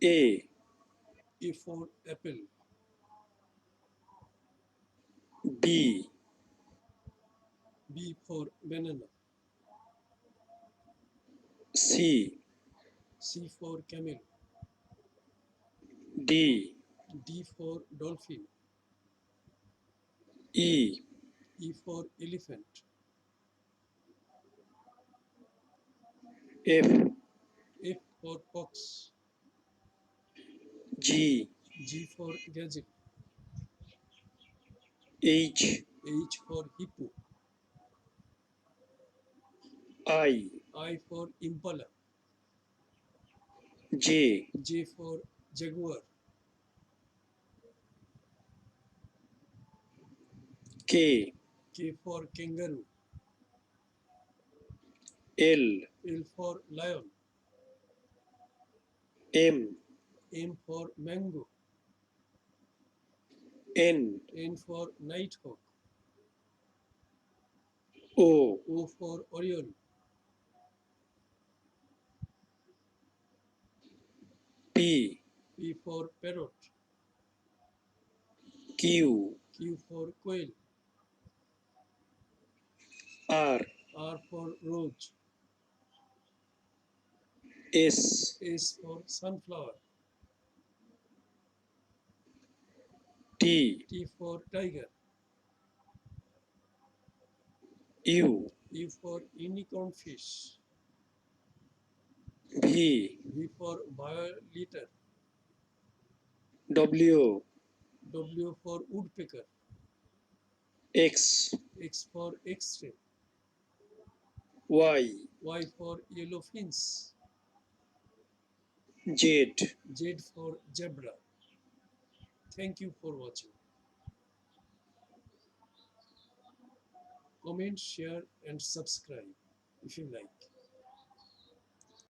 A, A for apple. B, B for banana. C, C for camel. D, D for dolphin. E, E for elephant. F, F for fox. G, G for gadget. H, H for hippo. I, I for impala. J, J for jaguar. K, K for kangaroo. L, L for lion. M, M for mango. N, N for nighthawk. O, O for oriole. P, P for parrot. Q, Q for quail. R, R for rose. S, S for sunflower. T, T for tiger. U, U for unicorn fish. V, V for violator. W, W for woodpecker. X, X for X-ray. Y, Y for yellow fins. Z. Z for zebra. Thank you for watching. Comment, share and subscribe if you like.